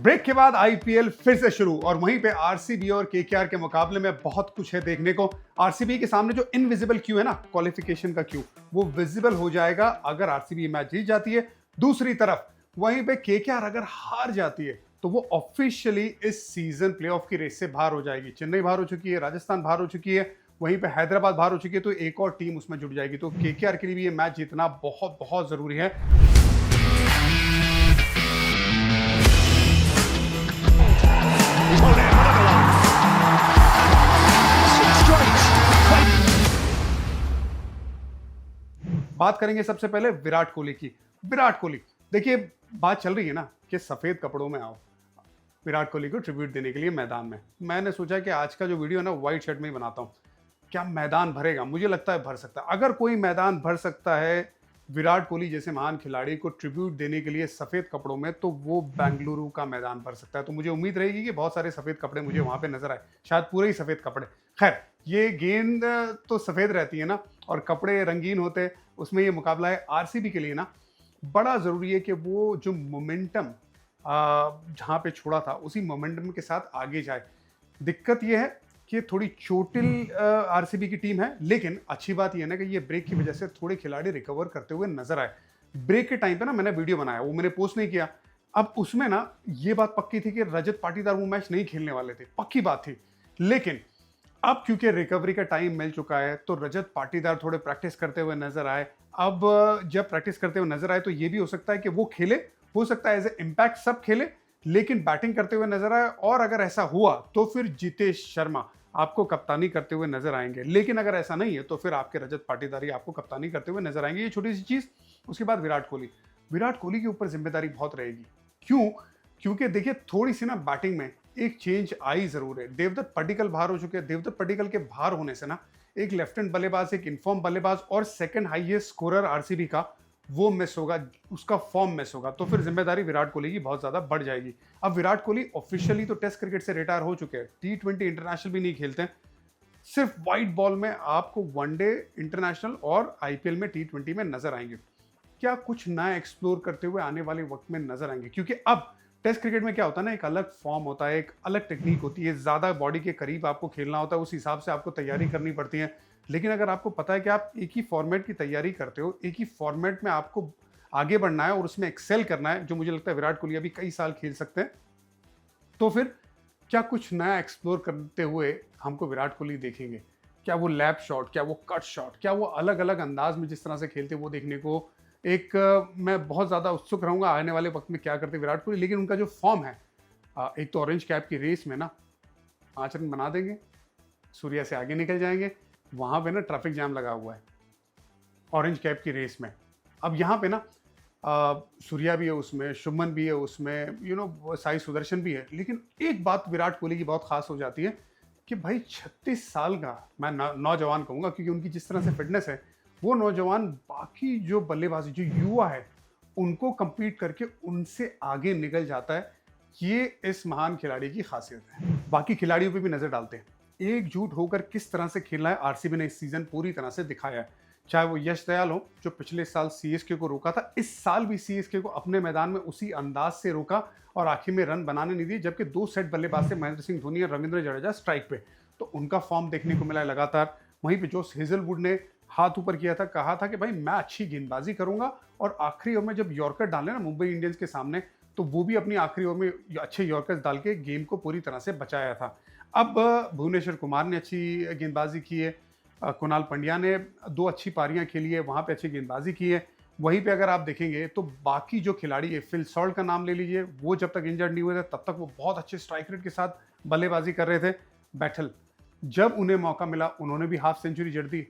Break के बाद IPL फिर से शुरू और वहीं पे आरसीबी और केकेआर के मुकाबले में बहुत कुछ है देखने को। आरसीबी के सामने जो इनविजिबल क्यू है ना, क्वालिफिकेशन का क्यू, वो विजिबल हो जाएगा अगर आरसीबी मैच जीत जाती है। दूसरी तरफ वहीं पे केकेआर अगर हार जाती है तो वो ऑफिशियली इस सीजन प्लेऑफ की रेस से बाहर हो जाएगी। चेन्नई बाहर हो चुकी है, राजस्थान बाहर हो चुकी है, वहीं पे हैदराबाद बाहर हो चुकी है, तो एक और टीम उसमें जुड़ जाएगी। तो केकेआर के लिए भी ये मैच जीतना बहुत बहुत जरूरी है। बात करेंगे सबसे पहले विराट कोहली की। विराट कोहली, देखिए बात चल रही है ना कि सफेद कपड़ों में आओ विराट कोहली को ट्रिब्यूट देने के लिए मैदान में। मैंने सोचा कि आज का जो वीडियो है ना व्हाइट शर्ट में ही बनाता हूं। क्या मैदान भरेगा? मुझे लगता है भर सकता है। अगर कोई मैदान भर सकता है विराट कोहली जैसे महान खिलाड़ी को ट्रिब्यूट देने के लिए सफेद कपड़ों में, तो वो बेंगलुरु का मैदान भर सकता है। तो मुझे उम्मीद रहेगी कि बहुत सारे सफेद कपड़े मुझे वहां पे नजर आए, शायद पूरे ही सफेद कपड़े। खैर, ये गेंद तो सफेद रहती है ना और कपड़े रंगीन होते, उसमें ये मुकाबला है। आरसीबी के लिए ना बड़ा जरूरी है कि वो जो मोमेंटम जहां पे छोड़ा था उसी मोमेंटम के साथ आगे जाए। दिक्कत ये है कि थोड़ी चोटिल आरसीबी की टीम है, लेकिन अच्छी बात यह है ना कि ये ब्रेक की वजह से थोड़े खिलाड़ी रिकवर करते हुए नजर आए। ब्रेक के टाइम पे ना मैंने वीडियो बनाया, वो मैंने पोस्ट नहीं किया। अब उसमें ना ये बात पक्की थी कि रजत पाटीदार वो मैच नहीं खेलने वाले थे, पक्की बात थी। लेकिन अब क्योंकि रिकवरी का टाइम मिल चुका है तो रजत पाटीदार थोड़े प्रैक्टिस करते हुए नजर आए। अब जब प्रैक्टिस करते हुए नजर आए तो ये भी हो सकता है कि वो खेले, हो सकता है एज ए इम्पैक्ट सब खेले, लेकिन बैटिंग करते हुए नजर आए। और अगर ऐसा हुआ तो फिर जितेश शर्मा आपको कप्तानी करते हुए नजर आएंगे। लेकिन अगर ऐसा नहीं है तो फिर आपके रजत पाटीदारी आपको कप्तानी करते हुए नजर आएंगे। ये छोटी सी चीज। उसके बाद विराट कोहली के ऊपर जिम्मेदारी बहुत रहेगी। क्यों? क्योंकि देखिए थोड़ी सी ना बैटिंग में एक चेंज आई जरूर है। देवदत्त पडिक्कल बाहर हो चुके हैं। देवदत्त पडिक्कल के बाहर होने से ना एक लेफ्ट हैंड बल्लेबाज, एक इनफॉर्म बल्लेबाज और सेकंड हाईएस्ट स्कोरर आरसीबी का वो मिस होगा, उसका फॉर्म मिस होगा। तो फिर जिम्मेदारी विराट कोहली की बहुत ज्यादा बढ़ जाएगी। अब विराट कोहली ऑफिशियली तो टेस्ट क्रिकेट से रिटायर हो चुके हैं, टी20 इंटरनेशनल भी नहीं खेलते हैं। सिर्फ व्हाइट बॉल में आपको वनडे, इंटरनेशनल और आईपीएल में टी20 में नजर आएंगे। क्या कुछ नया एक्सप्लोर करते हुए आने वाले वक्त में नजर आएंगे? क्योंकि अब टेस्ट क्रिकेट में क्या होता है ना, एक अलग फॉर्म होता है, एक अलग टेक्निक होती है, ज्यादा बॉडी के करीब आपको खेलना होता है, उस हिसाब से आपको तैयारी करनी पड़ती है। लेकिन अगर आपको पता है कि आप एक ही फॉर्मेट की तैयारी करते हो, एक ही फॉर्मेट में आपको आगे बढ़ना है और उसमें एक्सेल करना है, जो मुझे लगता है विराट कोहली अभी कई साल खेल सकते हैं, तो फिर क्या कुछ नया एक्सप्लोर करते हुए हमको विराट कोहली देखेंगे? क्या वो लैप शॉट, क्या वो कट शॉट, क्या वो अलग अलग अंदाज में जिस तरह से खेलते वो देखने को एक मैं बहुत ज़्यादा उत्सुक रहूंगा आने वाले वक्त में क्या करते विराट कोहली। लेकिन उनका जो फॉर्म है, एक तो ऑरेंज कैप की रेस में ना 5 रन बना देंगे, सूर्या से आगे निकल जाएंगे। वहां पे ना ट्रैफिक जाम लगा हुआ है ऑरेंज कैप की रेस में। अब यहाँ पे ना सूर्या भी है उसमें, शुभमन भी है उसमें, साई सुदर्शन भी है। लेकिन एक बात विराट कोहली की बहुत खास हो जाती है कि भाई 36 साल का, मैं नौजवान कहूंगा क्योंकि उनकी जिस तरह से फिटनेस है, वो नौजवान बाकी जो बल्लेबाजी, जो युवा है, उनको कंपीट करके उनसे आगे निकल जाता है। ये इस महान खिलाड़ी की खासियत है। बाकी खिलाड़ियों पे भी नजर डालते हैं, एकजुट होकर किस तरह से खेलना है आरसीबी ने इस सीजन पूरी तरह से दिखाया है। चाहे वो यश दयाल हो जो पिछले साल सीएसके को रोका था, इस साल भी सीएसके को अपने मैदान में उसी अंदाज से रोका और आखिर में रन बनाने नहीं दिए। जबकि 2 सेट बल्लेबाज थे, महेंद्र सिंह धोनी और रविंद्र जडेजा स्ट्राइक पे, तो उनका फॉर्म देखने को मिला है लगातार। वहीं पे जोस हेजलवुड ने हाथ ऊपर किया था, कहा था कि भाई मैं अच्छी गेंदबाजी करूंगा, और आखिरी ओवर में जब यॉर्कर डाले ना मुंबई इंडियंस के सामने, तो वो भी अपनी आखिरी ओवर में अच्छे यॉर्कर्स डाल के गेम को पूरी तरह से बचाया था। अब भुवनेश्वर कुमार ने अच्छी गेंदबाजी की है, कुणाल पंड्या ने 2 अच्छी पारियां खेली है, वहां पे अच्छी गेंदबाजी की है। वहीं पे अगर आप देखेंगे तो बाकी जो खिलाड़ी है, फिल सॉल्ट का नाम ले लीजिए, वो जब तक इंजर्ड नहीं हुए थे तब तक वो बहुत अच्छे स्ट्राइक रेट के साथ बल्लेबाजी कर रहे थे। बैटल, जब उन्हें मौका मिला उन्होंने भी हाफ सेंचुरी जड़ दी,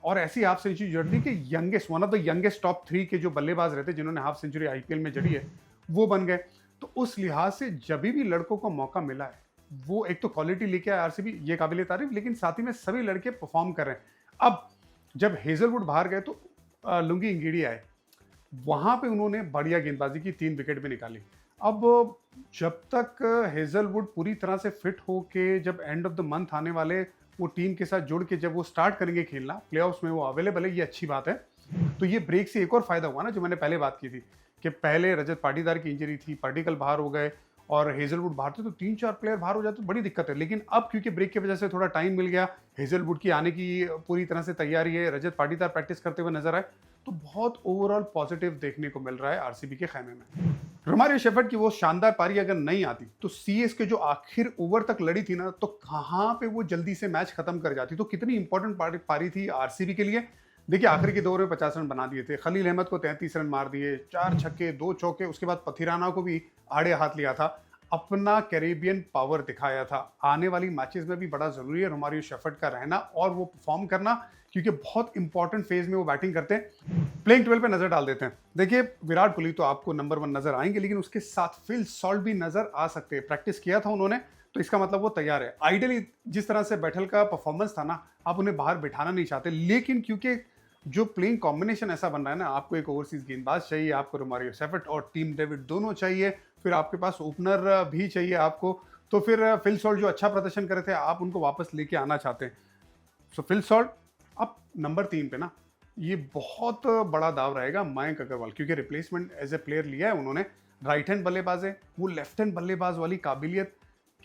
और ऐसी हाफ सेंचुरी जड़ दी कि youngest, one of the youngest top 3 के जो बल्लेबाज रहते जिन्होंने हाफ सेंचुरी आईपीएल में जड़ी है, वो बन गए। तो उस लिहाज से जब भी लड़कों को मौका मिला है, वो एक तो क्वालिटी लेके आया आरसीबी, ये काबिले तारीफ, लेकिन साथ ही में सभी लड़के परफॉर्म कर रहे हैं। अब जब हेजलवुड बाहर गए तो लुंगी इंगीडी आए, वहां पे उन्होंने बढ़िया गेंदबाजी की, 3 विकेट भी निकाली। अब जब तक हेजलवुड पूरी तरह से फिट होके, जब एंड ऑफ द मंथ आने वाले, वो टीम के साथ जुड़ के जब वो स्टार्ट करेंगे खेलना, प्लेऑफ्स में वो अवेलेबल है, ये अच्छी बात है। तो ये ब्रेक से एक और फायदा हुआ ना, जो मैंने पहले बात की थी कि पहले रजत पाटीदार की इंजरी थी, पार्टिकल बाहर हो गए, और हेजलवुड बाहर थे तो 3-4 प्लेयर बाहर हो जाते तो बड़ी दिक्कत है। लेकिन अब क्योंकि ब्रेक की वजह से थोड़ा टाइम मिल गया, हेजलवुड की आने की पूरी तरह से तैयारी है, रजत पाटीदार प्रैक्टिस करते हुए नजर आए, तो बहुत ओवरऑल पॉजिटिव देखने को मिल रहा है आरसीबी के खेमे में। रोमारियो शेफर्ड की वो शानदार पारी अगर नहीं आती तो सीएसके जो आखिर ओवर तक लड़ी थी ना, तो कहां पे वो जल्दी से मैच खत्म कर जाती। तो कितनी इंपॉर्टेंट पारी थी आरसीबी के लिए। देखिए आखिरी के 2 ओवर में 50 रन बना दिए थे, खलील अहमद को 33 रन मार दिए, 4 छक्के 2 चौके, उसके बाद पथिराना को भी आड़े हाथ लिया था, अपना कैरेबियन पावर दिखाया था। आने वाली मैचेस में भी बड़ा जरूरी है रोमारियो शेफर्ड का रहना और वो परफॉर्म करना, क्योंकि बहुत इंपॉर्टेंट फेज में वो बैटिंग करते हैं। प्लेइंग 12 पे नजर डाल देते हैं। देखिए विराट कोहली तो आपको नंबर 1 नजर आएंगे, लेकिन उसके साथ फिल सॉल्ट भी नजर आ सकते हैं। प्रैक्टिस किया था उन्होंने, तो इसका मतलब वो तैयार है। आइडियली जिस तरह से बैटल का परफॉर्मेंस था ना, आप उन्हें बाहर बिठाना नहीं चाहते, लेकिन क्योंकि जो प्लेइंग कॉम्बिनेशन ऐसा बन रहा है ना, आपको एक ओवरसीज गेंदबाज चाहिए, आपको रोमारियो शेफर्ड और टीम डेविड दोनों चाहिए, फिर आपके पास ओपनर भी चाहिए आपको। तो फिर फिल सॉल्ट जो अच्छा प्रदर्शन करे थे, आप उनको वापस लेके आना चाहते हैं। सो फिल सॉल्ट अब नंबर 3 पे ना, ये बहुत बड़ा दाव रहेगा मयंक अग्रवाल, क्योंकि रिप्लेसमेंट एज ए प्लेयर लिया है उन्होंने। राइट हैंड बल्लेबाज है, वो लेफ्ट हैंड बल्लेबाज वाली काबिलियत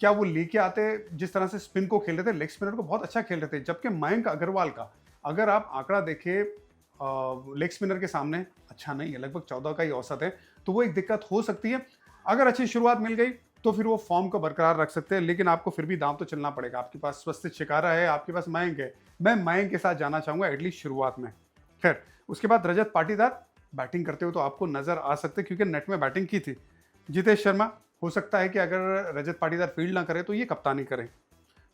क्या वो लेके आते, जिस तरह से स्पिन को खेल रहे थे, लेग स्पिनर को बहुत अच्छा खेल रहे थे। जबकि मयंक अग्रवाल का अगर आप आंकड़ा देखें लेग स्पिनर के सामने अच्छा नहीं है, लगभग 14 का ही औसत है, तो वो एक दिक्कत हो सकती है। अगर अच्छी शुरुआत मिल गई तो फिर वो फॉर्म को बरकरार रख सकते हैं, लेकिन आपको फिर भी दांव तो चलना पड़ेगा। आपके पास स्वस्तिक शिकारा है, आपके पास मयंक है, मैं मयंक के साथ जाना चाहूंगा एटलीस्ट शुरुआत में। खैर उसके बाद रजत पाटीदार बैटिंग करते हुए तो आपको नजर आ सकते, क्योंकि नेट में बैटिंग की थी। जितेश शर्मा, हो सकता है कि अगर रजत पाटीदार फील्ड ना करे तो ये कप्तानी करें।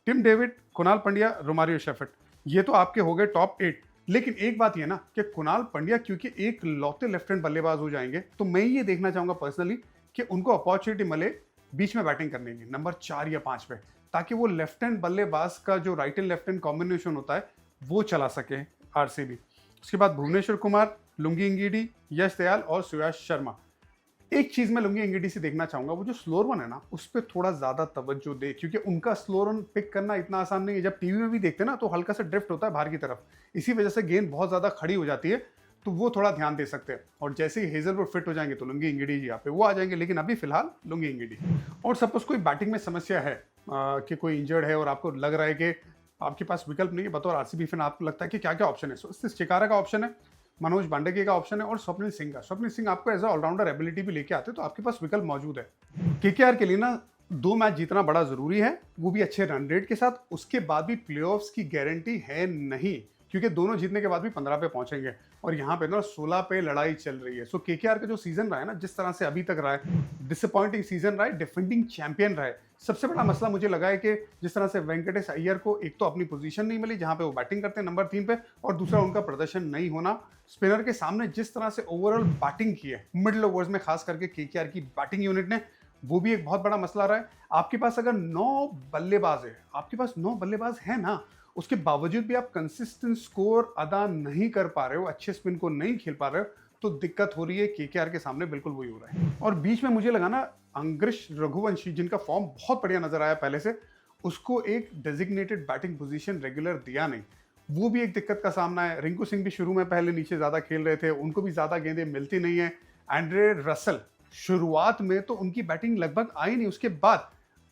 Tim David, Krunal Pandya, Romario Shepherd, ये तो आपके हो गए टॉप 8। लेकिन एक बात ये ना कि कुणाल पंड्या क्योंकि एक लौते लेफ्ट हैंड बल्लेबाज हो जाएंगे, तो मैं ये देखना चाहूंगा पर्सनली कि उनको अपॉर्चुनिटी मिले बीच में बैटिंग करने की, नंबर 4 या 5 पे, ताकि वो लेफ्ट हैंड बल्लेबाज का जो right hand left hand combination होता है वो चला सके आरसीबी। उसके बाद भुवनेश्वर कुमार, लुंगी इंगीडी, यश दयाल और सुयाश शर्मा। एक चीज मैं लुंगी इंगीडी से देखना चाहूंगा, वो जो स्लोअर वन है ना, उस पर थोड़ा ज्यादा तवज्जो दे, क्योंकि उनका स्लोअर वन पिक करना इतना आसान नहीं है। जब टीवी में भी देखते हैं ना, तो हल्का सा ड्रिफ्ट होता है बाहर की तरफ, इसी वजह से गेंद बहुत ज्यादा खड़ी हो जाती है, तो वो थोड़ा ध्यान दे सकते हैं। और जैसे ही हेजलवुड फिट हो जाएंगे तो लुंगी इंगीडी जी यहाँ पे वो आ जाएंगे, लेकिन अभी फिलहाल लुंगी इंगीडी। और सपोज कोई बैटिंग में समस्या है कि कोई इंजर्ड है और आपको लग रहा है कि आपके पास विकल्प नहीं है बतौर आरसीबी फैन, आपको लगता है कि क्या क्या ऑप्शन है, सो शिकारा का ऑप्शन है, मनोज बांडेगे का ऑप्शन है और स्वप्निल सिंह का। स्वप्निल सिंह आपको एज ऑलराउंडर एबिलिटी भी लेके आते, तो आपके पास विकल्प मौजूद है। केकेआर के लिए ना 2 मैच जीतना बड़ा जरूरी है, वो भी अच्छे रन रेट के साथ। उसके बाद भी प्लेऑफ्स की गारंटी है नहीं, क्योंकि दोनों जीतने के बाद भी 15 पे पहुंचेंगे और यहाँ पे ना 16 पे लड़ाई चल रही है। सो केकेआर का जो सीजन रहा है ना, जिस तरह से अभी तक रहा है, डिसअपॉइंटिंग सीजन रहा है, डिफेंडिंग चैंपियन रहा है। सबसे बड़ा मसला मुझे लगा है कि जिस तरह से वेंकटेश अय्यर को एक तो अपनी पोजीशन नहीं मिली जहां पे वो बैटिंग करते हैं नंबर 3 पे, और दूसरा उनका प्रदर्शन नहीं होना। स्पिनर के सामने जिस तरह से ओवरऑल बैटिंग की है मिडिल ओवर्स में, खास करके केकेआर की बैटिंग यूनिट ने, वो भी एक बहुत बड़ा मसला रहा है। आपके पास अगर 9 बल्लेबाज है, आपके पास 9 बल्लेबाज है ना, उसके बावजूद भी आप कंसिस्टेंट स्कोर अदा नहीं कर पा रहे हो, अच्छे स्पिन को नहीं खेल पा रहे हो, तो दिक्कत हो रही है। केकेआर के सामने बिल्कुल वही हो रहा है। और बीच में मुझे लगा ना अंग्रिश रघुवंशी, जिनका फॉर्म बहुत बढ़िया नजर आया पहले से, उसको एक डेजिग्नेटेड बैटिंग पोजीशन रेगुलर दिया नहीं, वो भी एक दिक्कत का सामना है। रिंकू सिंह भी शुरू में पहले नीचे ज्यादा खेल रहे थे, उनको भी ज्यादा गेंदें मिलती नहीं है। एंड्रे रसल शुरुआत में तो उनकी बैटिंग लगभग आई नहीं, उसके बाद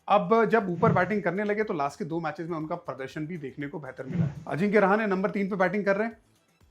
अब जब ऊपर बैटिंग करने लगे तो लास्ट के 2 मैचेस में उनका प्रदर्शन भी देखने को बेहतर मिला है। अजिंक्य रहाणे नंबर 3 पे बैटिंग कर रहे हैं,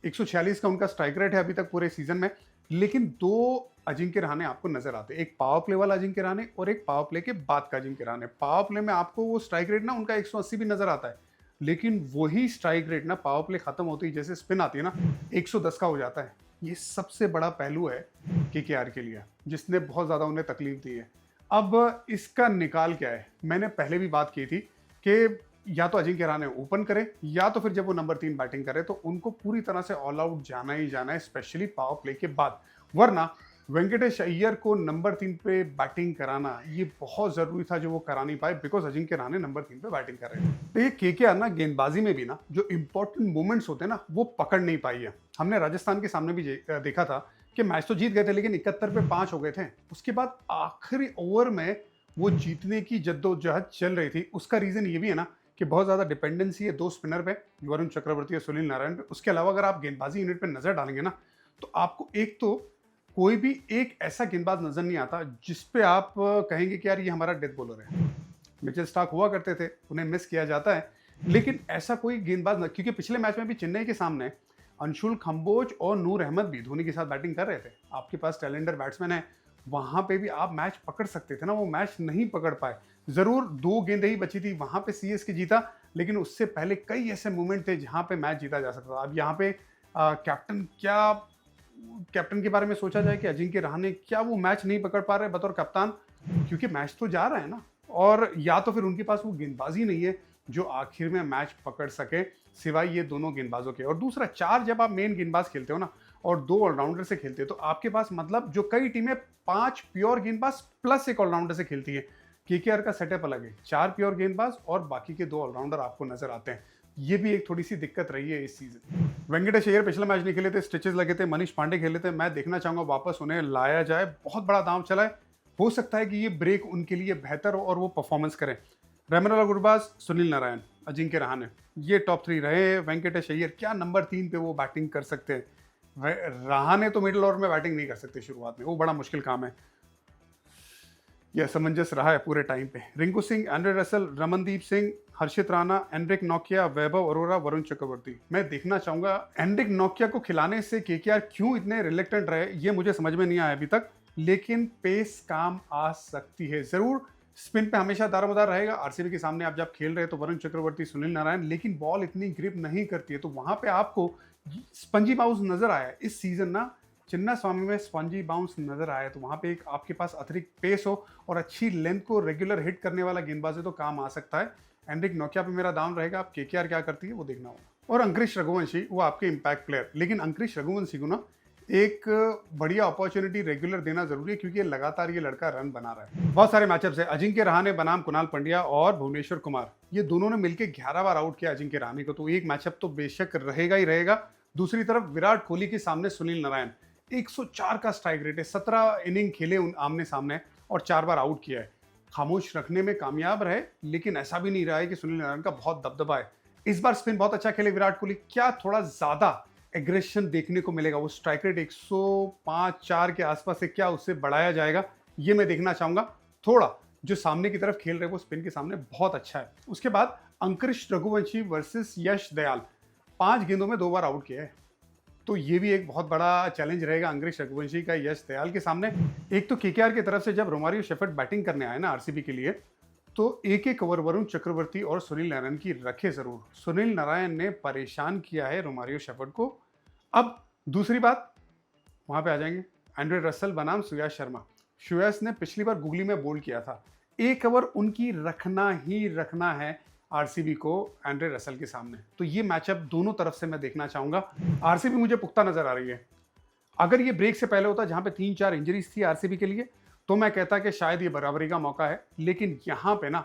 146 का उनका स्ट्राइक रेट है अभी तक पूरे सीजन में। लेकिन 2 अजिंक्य रहाणे आपको नजर आते हैं, एक पावर प्ले वाला अजिंक्य रहाणे और एक पावर प्ले के बाद का अजिंक्य रहाणे। पावर प्ले में आपको वो स्ट्राइक रेट ना उनका 180 भी नजर आता है, लेकिन वही स्ट्राइक रेट ना पावर प्ले खत्म होती है, जैसे स्पिन आती है ना, 110 का हो जाता है। ये सबसे बड़ा पहलू है केकेआर के लिए, जिसने बहुत ज्यादा उन्हें तकलीफ दी है। अब इसका निकाल क्या है, मैंने पहले भी बात की थी कि या तो अजिंक्य रहाणे ओपन करे, या तो फिर जब वो नंबर 3 बैटिंग करे तो उनको पूरी तरह से ऑल आउट जाना ही जाना है, स्पेशली पावर प्ले के बाद। वरना वेंकटेश अय्यर को नंबर 3 पे बैटिंग कराना ये बहुत जरूरी था, जो वो करा नहीं पाए, बिकॉज अजिंक्य रहाणे नंबर 3 पे बैटिंग कर रहे थे। तो ये केकेआर ना गेंदबाजी में भी ना जो इंपॉर्टेंट मोमेंट्स होते हैं ना, वो पकड़ नहीं पाई है। हमने राजस्थान के सामने भी देखा था कि मैच तो जीत गए थे, लेकिन 71 पे 5 हो गए थे। उसके बाद आखिरी ओवर में वो जीतने की जद्दोजहद चल रही थी। उसका रीजन ये भी है ना कि बहुत ज्यादा डिपेंडेंसी है 2 स्पिनर पे, वरुण चक्रवर्ती और सुनील नारायण पे। उसके अलावा अगर आप गेंदबाजी यूनिट पे नजर डालेंगे ना, तो आपको एक तो कोई भी एक ऐसा गेंदबाज नजर नहीं आता जिस पे आप कहेंगे कि यार ये हमारा डेथ बॉलर है। मिचेल स्टार्क हुआ करते थे, उन्हें मिस किया जाता है, लेकिन ऐसा कोई गेंदबाज न, क्योंकि पिछले मैच में भी चेन्नई के सामने अंशुल खम्बोज और नूर अहमद भी धोनी के साथ बैटिंग कर रहे थे। आपके पास टैलेंटर बैट्समैन है, वहां पे भी आप मैच पकड़ सकते थे ना, वो मैच नहीं पकड़ पाए। जरूर 2 गेंदें ही बची थी, वहां पे सीएसके जीता, लेकिन उससे पहले कई ऐसे मोमेंट थे जहां पे मैच जीता जा सकता था। अब यहाँ पे कैप्टन के बारे में सोचा जाए कि अजिंक्य रहाणे क्या वो मैच नहीं पकड़ पा रहे बतौर कप्तान, क्योंकि मैच तो जा रहा है ना, और या तो फिर उनके पास वो गेंदबाजी नहीं है जो आखिर में मैच पकड़ सके सिवाय ये दोनों गेंदबाजों के। और दूसरा, 4 जब आप मेन गेंदबाज खेलते हो ना और 2 ऑलराउंडर से खेलते हो, तो आपके पास मतलब जो कई टीमें 5 प्योर गेंदबाज प्लस 1 ऑलराउंडर से खेलती है, केकेआर का सेटअप अलग है, 4 प्योर गेंदबाज और बाकी के 2 ऑलराउंडर आपको नजर आते हैं। ये भी एक थोड़ी सी दिक्कत रही है इस सीजन। वेंकटेश अय्यर पिछला मैच नहीं खेले थे, स्टिचेस लगे थे, मनीष पांडे खेले थे। मैं देखना चाहूंगा वापस उन्हें लाया जाए, बहुत बड़ा दांव चला है, हो सकता है कि ये ब्रेक उनके लिए बेहतर हो और वो परफॉर्मेंस करें। रेमन गुरबाज, सुनील नारायण, अजिंक्य रहाणे, ये टॉप 3 रहे। वेंकटेश अय्यर क्या नंबर 3 पे वो बैटिंग कर सकते हैं। रहाणे तो मिडिल ओवर में बैटिंग नहीं कर सकते शुरुआत में, वो बड़ा मुश्किल काम है। यह असमंजस रहा है पूरे टाइम पे। रिंकू सिंह, एंड्रे रसल, रमनदीप सिंह, हर्षित राणा, एंड्रिक नोकिया, वैभव अरोरा, वरुण चक्रवर्ती। मैं देखना चाहूंगा एंड्रिक नोकिया को खिलाने से केकेआर क्यों इतने रिलेक्टेंट रहे, ये मुझे समझ में नहीं आया अभी तक, लेकिन पेस काम आ सकती है जरूर। स्पिन पे हमेशा दारोमदार रहेगा। आरसीबी के सामने आप जब खेल रहे तो वरुण चक्रवर्ती, सुनील नारायण, लेकिन बॉल इतनी ग्रिप नहीं करती है, तो वहां पे आपको स्पंजी बाउंस नजर आया इस सीजन ना, चिन्ना स्वामी में स्पंजी बाउंस नजर आया, तो वहां पे एक आपके पास अतिरिक्त पेस हो और अच्छी लेंथ को रेगुलर हिट करने वाला गेंदबाज है तो काम आ सकता है। एंड्रिक नोकिया पे मेरा दाम रहेगा, आप केकेआर क्या करती है वो देखना होगा। और अंकुरिश रघुवंशी, वो आपके इंपैक्ट प्लेयर, लेकिन अंकुरिश रघुवंशी को ना एक बढ़िया अपॉर्चुनिटी रेगुलर देना जरूरी है, क्योंकि लगातार ये लड़का रन बना रहा है। बहुत सारे मैचअप्स है, अजिंक्य रहाणे बनाम कुणाल पंड्या और भुवनेश्वर कुमार, ये दोनों ने मिलकर 11 बार आउट किया अजिंक्य रहाणे को, तो एक मैचअप तो बेशक रहेगा ही रहेगा। दूसरी तरफ विराट कोहली के सामने सुनील नारायण, 104 का स्ट्राइक रेट है, 17 इनिंग खेले आमने सामने और 4 बार आउट किया है। खामोश रखने में कामयाब रहे, लेकिन ऐसा भी नहीं रहा है कि सुनील नारायण का बहुत दबदबा है। इस बार स्पिन बहुत अच्छा खेले विराट कोहली, क्या थोड़ा ज्यादा एग्रेशन देखने को मिलेगा? वो स्ट्राइक रेट 105-4 के आसपास है, क्या उससे बढ़ाया जाएगा, ये मैं देखना चाहूंगा। थोड़ा जो सामने की तरफ खेल रहे हैं वो स्पिन के सामने बहुत अच्छा है। उसके बाद अंकुरिश रघुवंशी वर्सेस यश दयाल, 5 गेंदों में 2 बार आउट किया है, तो ये भी एक बहुत बड़ा चैलेंज रहेगा अंकुरिश रघुवंशी का यश दयाल के सामने। एक तो केकेआर की तरफ से जब रोमारियो शेफर्ड बैटिंग करने आए ना आरसीबी के लिए, तो एक ओवर वरुण चक्रवर्ती और सुनील नारायण की रखे जरूर। सुनील नारायण ने परेशान किया है रोमारियो शेफर्ड को। अब दूसरी बात, वहां पे आ जाएंगे एंड्रे रसल बनाम सुयश शर्मा। सुयश ने पिछली बार गुगली में बोल्ड किया था, 1 ओवर उनकी रखना ही रखना है आरसीबी को एंड्रे रसल के सामने, तो ये मैचअप दोनों तरफ से मैं देखना चाहूंगा। आरसीबी मुझे पुख्ता नजर आ रही है। अगर ये ब्रेक से पहले होता जहां पे 3-4 इंजरीज थी आरसीबी के लिए, तो मैं कहता कि शायद ये बराबरी का मौका है, लेकिन यहां पे ना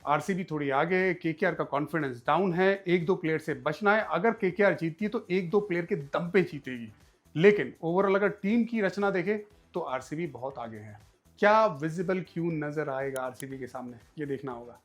आरसीबी थोड़ी आगे, केकेआर का कॉन्फिडेंस डाउन है, 1-2 प्लेयर से बचना है। अगर केकेआर जीतती है तो 1-2 प्लेयर के दम पे जीतेगी, लेकिन ओवरऑल अगर टीम की रचना देखे तो आरसीबी बहुत आगे है। क्या विजिबल क्यू नजर आएगा आरसीबी के सामने, ये देखना होगा।